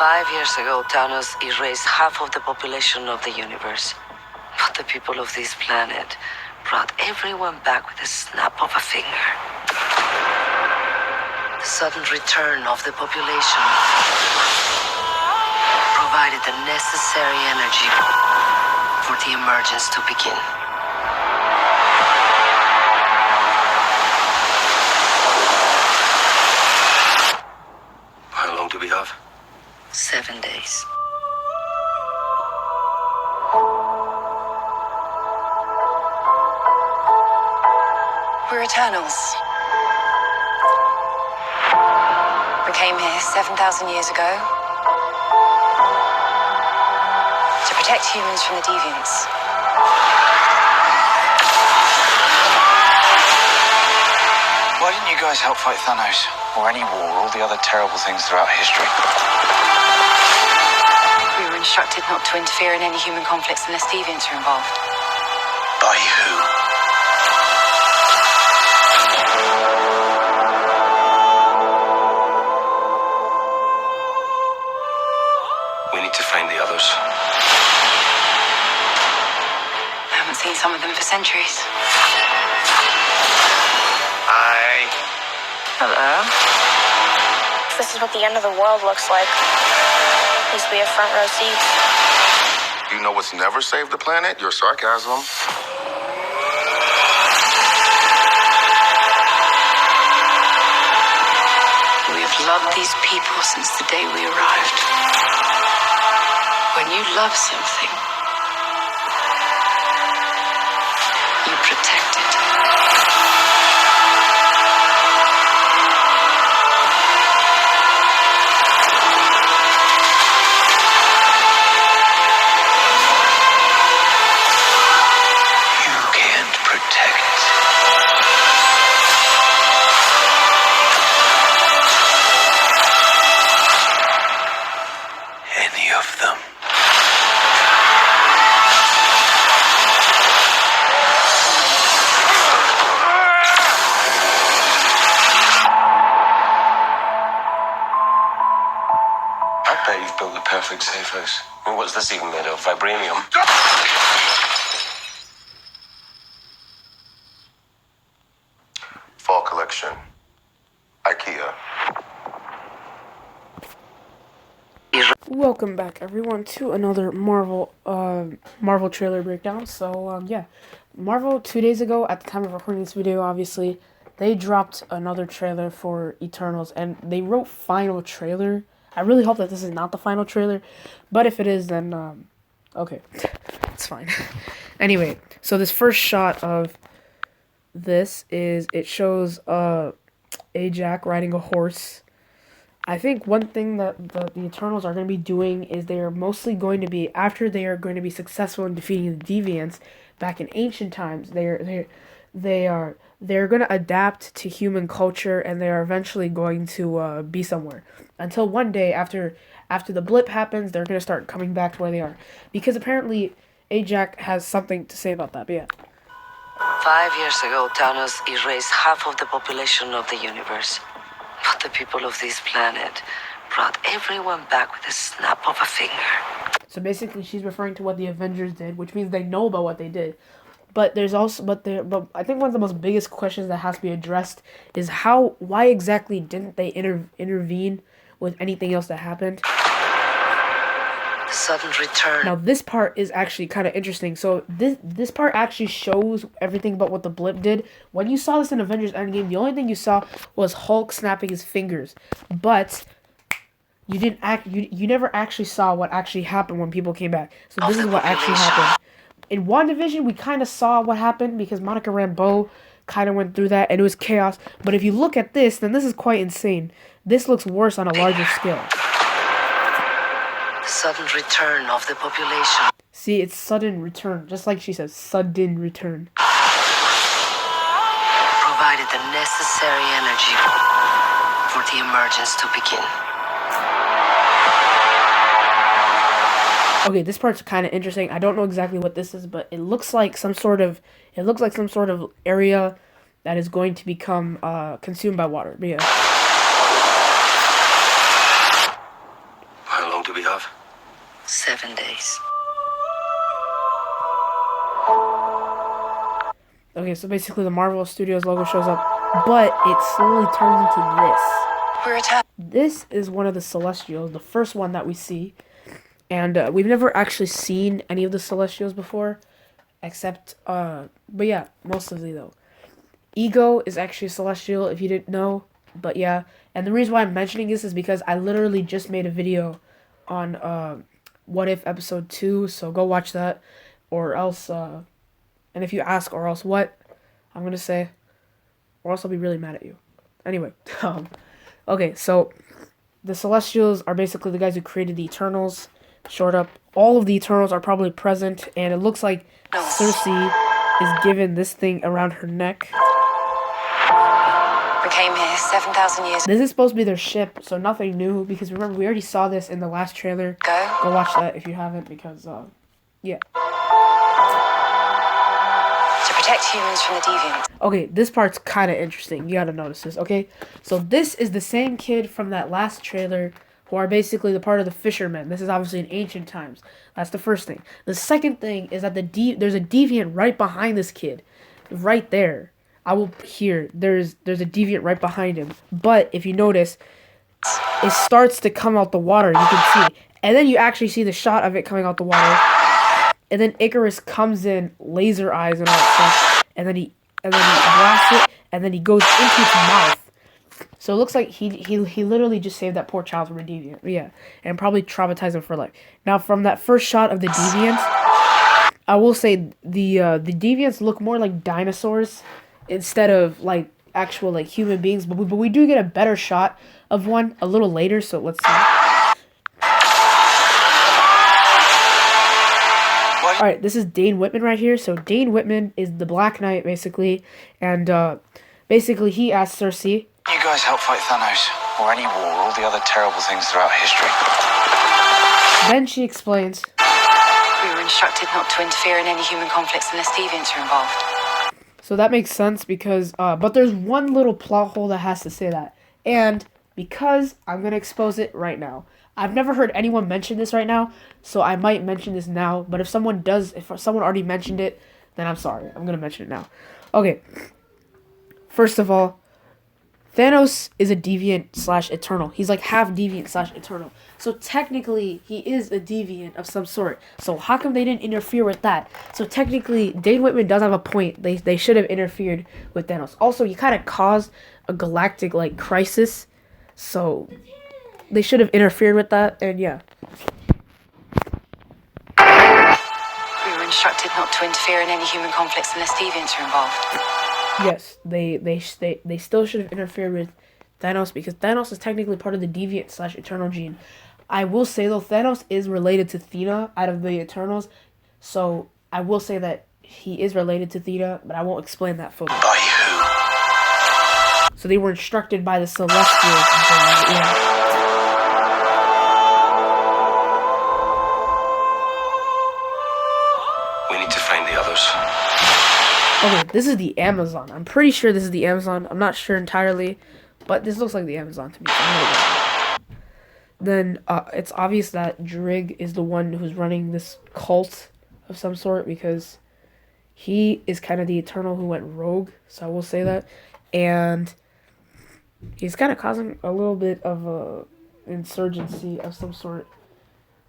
5 years ago, Thanos erased half of the population of the universe. But the people of this planet brought everyone back with a snap of a finger. The sudden return of the population provided the necessary energy for the emergence to begin. How long do we have? 7 days. We're Eternals. We came here 7,000 years ago to protect humans from the deviants. Why didn't you guys help fight Thanos? Or any war, all the other terrible things throughout history? We were instructed not to interfere in any human conflicts unless deviants are involved. By who? We need to find the others. I haven't seen some of them for centuries. Hi. Hello. This is what the end of the world looks like. At least we have front row seats. You know what's never saved the planet? Your sarcasm. We've loved these people since the day we arrived. When you love something, you protect it. You can't protect any of them. I bet you've built the perfect safe house. I mean, what's this even made of? Vibranium? Fall collection. IKEA. Welcome back, everyone, to another Marvel trailer breakdown. So, yeah, Marvel 2 days ago, at the time of recording this video, obviously, they dropped another trailer for Eternals, and they wrote final trailer. I really hope that this is not the final trailer, but if it is, then, okay, it's fine. Anyway, so this first shot of this is, it shows, Ajax riding a horse. I think one thing that the Eternals are going to be doing is they are mostly going to be, after they are going to be successful in defeating the Deviants back in ancient times, they're going to adapt to human culture, and they are eventually going to be somewhere. Until one day, after the blip happens, they're going to start coming back to where they are. Because apparently Ajax has something to say about that, but yeah. 5 years ago, Thanos erased half of the population of the universe. But the people of this planet brought everyone back with a snap of a finger. So basically, she's referring to what the Avengers did, which means they know about what they did. But there's also, but I think one of the most biggest questions that has to be addressed is why exactly didn't they intervene with anything else that happened? The sudden return. Now this part is actually kind of interesting. So this part actually shows everything about what the blip did. When you saw this in Avengers Endgame, the only thing you saw was Hulk snapping his fingers, but you never actually saw what actually happened when people came back. So this is what actually happened. In WandaVision, we kind of saw what happened because Monica Rambeau kind of went through that, and it was chaos. But if you look at this, then this is quite insane. This looks worse on a larger scale. The sudden return of the population. See, it's sudden return, just like she says, sudden return. Provided the necessary energy for the emergence to begin. Okay, this part's kind of interesting. I don't know exactly what this is, but it looks like some sort of area that is going to become consumed by water. But yeah. How long 7 days. Okay, so basically the Marvel Studios logo shows up, but it slowly turns into this. We're attacked. This is one of the Celestials, the first one that we see. And we've never actually seen any of the Celestials before, except, but yeah, mostly though. Ego is actually a Celestial, if you didn't know, but yeah. And the reason why I'm mentioning this is because I literally just made a video on What If Episode 2, so go watch that, or else, and if you ask, or else what, I'm gonna say, or else I'll be really mad at you. Anyway, okay, so the Celestials are basically the guys who created the Eternals. Short up, all of the Eternals are probably present, and it looks like Cersei is given this thing around her neck. We came here 7,000 years This is supposed to be their ship, so nothing new, because remember, we already saw this in the last trailer. ago Go watch that if you haven't, because, yeah. to protect humans from the deviants. Okay, this part's kind of interesting. You gotta notice this, okay? So this is the same kid from that last trailer who are basically the part of the fishermen. This is obviously in ancient times. That's the first thing. The second thing is that there's a deviant right behind this kid. Right there. There's a deviant right behind him. But if you notice, it starts to come out the water, you can see. And then you actually see the shot of it coming out the water. And then Icarus comes in, laser eyes and all that stuff. And then he blasts it, and then he goes into its mouth. So it looks like he literally just saved that poor child from a deviant. Yeah. And probably traumatized him for life. Now from that first shot of the deviants, I will say the deviants look more like dinosaurs instead of like actual like human beings, but we do get a better shot of one a little later, so let's see. Alright, this is Dane Whitman right here. So Dane Whitman is the Black Knight, basically. And basically he asks Cersei, You guys help fight Thanos, or any war, all the other terrible things throughout history. then she explains, We were instructed not to interfere in any human conflicts unless deviants are involved. so that makes sense because, but there's one little plot hole that has to say that. And because I'm going to expose it right now. I've never heard anyone mention this right now, so I might mention this now. But if someone already mentioned it, then I'm sorry. I'm going to mention it now. Okay. First of all, Thanos is a deviant / eternal. He's like half deviant / eternal. So technically, he is a deviant of some sort. So how come they didn't interfere with that? So technically, Dane Whitman does have a point. They should have interfered with Thanos. Also, he kind of caused a galactic like crisis. So they should have interfered with that, and yeah. We were instructed not to interfere in any human conflicts unless deviants are involved. Yes, they still should have interfered with Thanos because Thanos is technically part of the deviant / eternal gene. I will say though, Thanos is related to Athena out of the Eternals, so I will say that he is related to Athena, but I won't explain that fully. By who? So they were instructed by the Celestials. Yeah. We need to find the others. Okay, this is the Amazon. I'm pretty sure this is the Amazon. I'm not sure entirely, but this looks like the Amazon to me. Then it's obvious that Drig is the one who's running this cult of some sort because he is kind of the Eternal who went rogue. So I will say that, and he's kind of causing a little bit of a insurgency of some sort.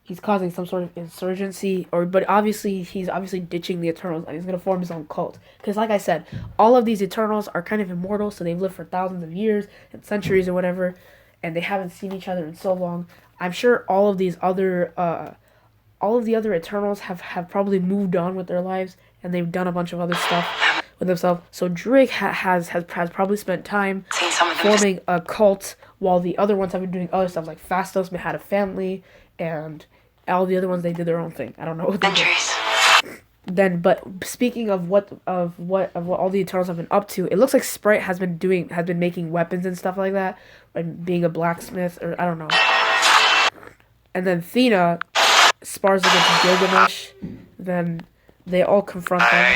He's causing some sort of insurgency, but obviously he's ditching the Eternals and he's gonna form his own cult. Because like I said, all of these Eternals are kind of immortal, so they've lived for thousands of years and centuries or whatever, and they haven't seen each other in so long. I'm sure all of the other Eternals have probably moved on with their lives and they've done a bunch of other stuff with themselves. So Drake has probably spent time forming a cult while the other ones have been doing other stuff. Like Phastos had a family, and all the other ones, they did their own thing. I don't know what they did. Then, but speaking of what all the Eternals have been up to, it looks like Sprite has been making weapons and stuff like that, and being a blacksmith, or I don't know. And then Athena spars against Gilgamesh. Then they all confront them.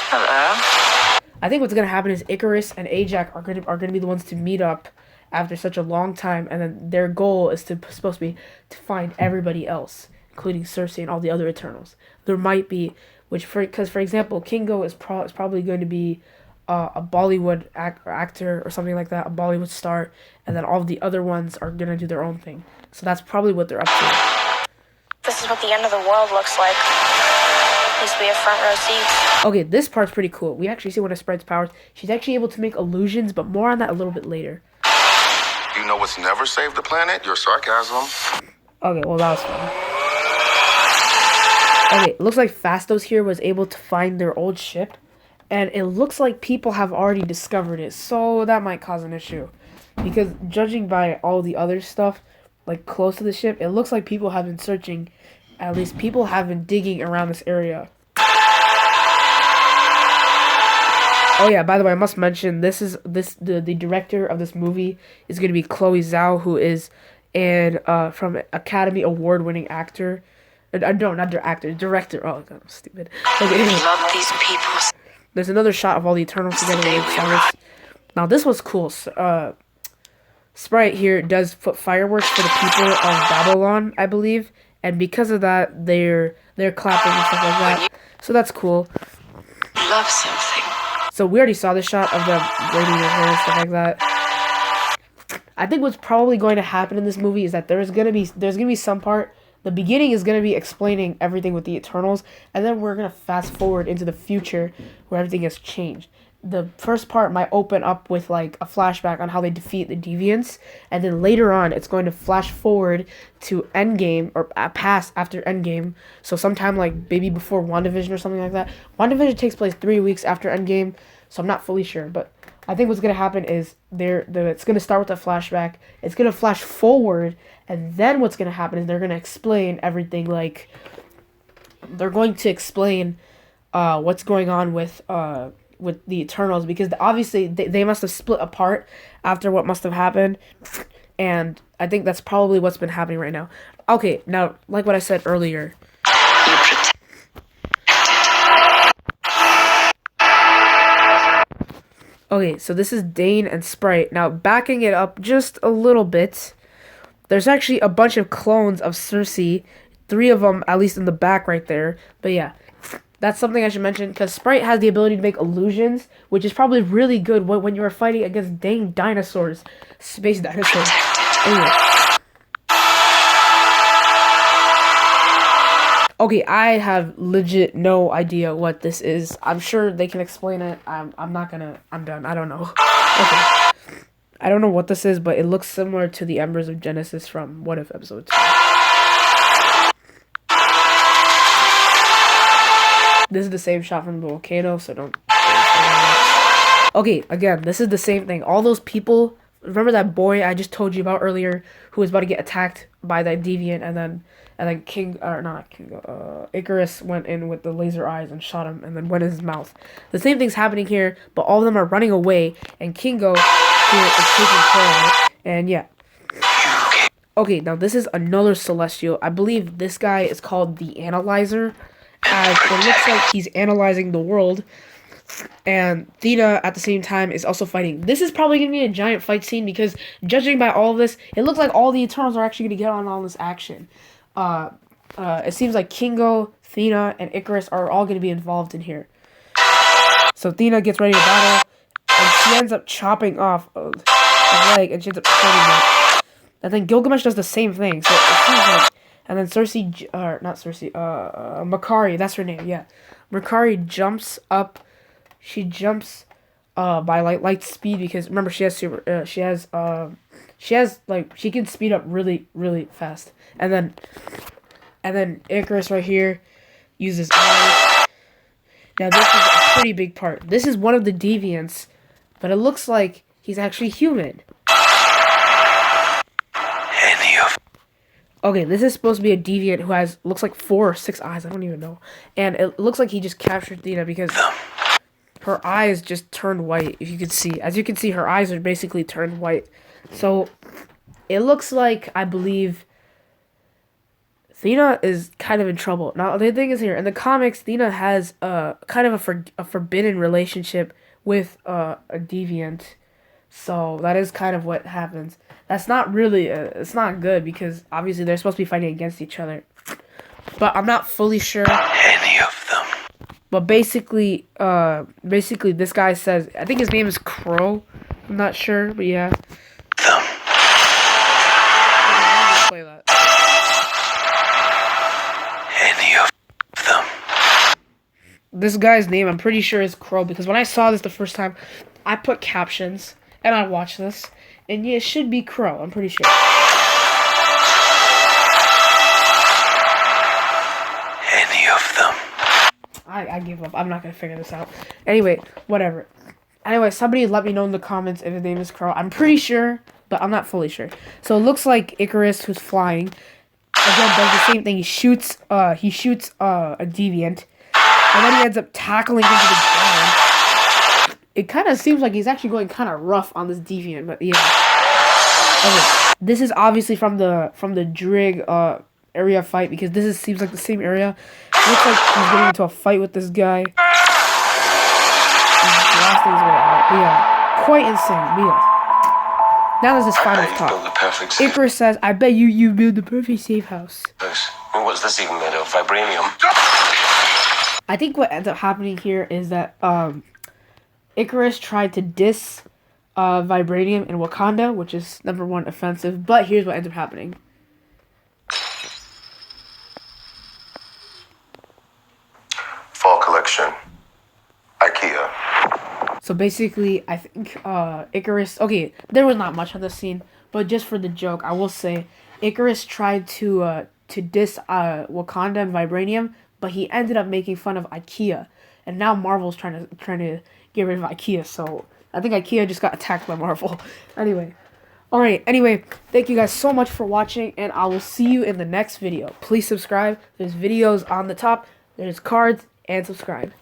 Hello. I think what's gonna happen is Icarus and Ajax are gonna be the ones to meet up after such a long time, and then their goal is supposed to be to find everybody else. including Cersei and all the other Eternals. There might be, because for example, Kingo is probably going to be a Bollywood actor or something like that, a Bollywood star, and then all of the other ones are gonna do their own thing. So that's probably what they're up to. This is what the end of the world looks like. At least we have front row seats. Okay, this part's pretty cool. We actually see one of Sprite's powers. She's actually able to make illusions, but more on that a little bit later. You know what's never saved the planet? Your sarcasm. Okay, well that was fun. Okay, it looks like Fastos here was able to find their old ship, and it looks like people have already discovered it, so that might cause an issue. Because judging by all the other stuff, like close to the ship, it looks like people have been searching. At least people have been digging around this area. Oh yeah, by the way, I must mention the director of this movie is going to be Chloe Zhao, who is from Academy Award winning actor. No, not director. Oh god, I'm stupid. Okay, anyway. Love these people. There's another shot of all the Eternals together. Now this was cool. Sprite here does put fireworks for the people of Babylon, I believe, and because of that, they're clapping and stuff like that. So that's cool. Love something. So we already saw the shot of them braiding their hair and stuff like that. I think what's probably going to happen in this movie is that there's gonna be some part. The beginning is going to be explaining everything with the Eternals, and then we're going to fast forward into the future where everything has changed. The first part might open up with like a flashback on how they defeat the Deviants, and then later on it's going to flash forward to Endgame, or past after Endgame, so sometime like maybe before WandaVision or something like that. WandaVision takes place 3 weeks after Endgame, so I'm not fully sure, but I think what's going to happen is it's going to start with a flashback, it's going to flash forward, and then what's going to happen is they're going to explain everything, like, they're going to explain what's going on with the Eternals, because obviously they must have split apart after what must have happened, and I think that's probably what's been happening right now. Okay, now, like what I said earlier, okay, so this is Dane and Sprite. Now, backing it up just a little bit, there's actually a bunch of clones of Cersei, 3 of them, at least in the back right there. But yeah, that's something I should mention, because Sprite has the ability to make illusions, which is probably really good when you are fighting against dang dinosaurs, space dinosaurs. Anyway. Okay, I have legit no idea what this is. I'm sure they can explain it. I'm done. I don't know. Okay. I don't know what this is, but it looks similar to the Embers of Genesis from What If Episode 2. This is the same shot from the volcano, so don't... Okay, again, this is the same thing. All those people... Remember that boy I just told you about earlier who was about to get attacked by that deviant, and then Icarus went in with the laser eyes and shot him and then went in his mouth. The same thing's happening here, but all of them are running away, and Kingo here is taking care of it. And yeah. Okay, now this is another Celestial. I believe this guy is called the Analyzer, as it looks like he's analyzing the world. And Thena at the same time is also fighting. This is probably going to be a giant fight scene, because judging by all of this, it looks like all the Eternals are actually going to get on all this action. It seems like Kingo, Thena, and Icarus are all going to be involved in here. So Thena gets ready to battle, and she ends up chopping off a leg, and she ends up cutting it. And then Gilgamesh does the same thing. So it seems like, and then Makari, that's her name, yeah. Makari jumps up. She jumps by light speed, because remember she can speed up really, really fast. And then Icarus right here uses eyes. Now this is a pretty big part. This is one of the deviants, but it looks like he's actually human. Okay, this is supposed to be a deviant who looks like 4 or 6 eyes. I don't even know. And it looks like he just captured Thena, because her eyes just turned white, if you can see. As you can see, her eyes are basically turned white. So, it looks like, I believe, Thena is kind of in trouble. Now, the thing is here, in the comics, Thena has kind of a forbidden relationship with a deviant. So, that is kind of what happens. That's not really, it's not good, because obviously they're supposed to be fighting against each other. but I'm not fully sure. Any of them. But basically, this guy says, I think his name is Crow. I'm not sure, but yeah. Them. Play that. Any of them. This guy's name, I'm pretty sure, is Crow, because when I saw this the first time, I put captions and I watched this, and yeah, it should be Crow. I'm pretty sure. Any of them. I give up. I'm not gonna figure this out. Anyway, whatever. Anyway, somebody let me know in the comments if his name is Crow. I'm pretty sure, but I'm not fully sure. So it looks like Icarus, who's flying, again does the same thing. He shoots a deviant, and then he ends up tackling into the ground. It kind of seems like he's actually going kind of rough on this deviant, but yeah. Okay, this is obviously from the Drig area fight, because seems like the same area. It looks like he's getting into a fight with this guy. Blasting his way out. Yeah, quite insane. But yeah. Now there's this I final bet you've built the talk. perfect safe Icarus says, "I bet you build the perfect safe house." house. And what's this even made of? Vibranium? I think what ends up happening here is that Icarus tried to diss Vibranium in Wakanda, which is #1 offensive. But here's what ends up happening. Fall collection. IKEA. So basically, I think Icarus... Okay, there was not much on this scene, but just for the joke, I will say Icarus tried to diss Wakanda and Vibranium, but he ended up making fun of IKEA, and now Marvel's trying to get rid of IKEA. So I think IKEA just got attacked by Marvel. Anyway, thank you guys so much for watching, and I will see you in the next video. Please subscribe. There's videos on the top. There's cards, and subscribe.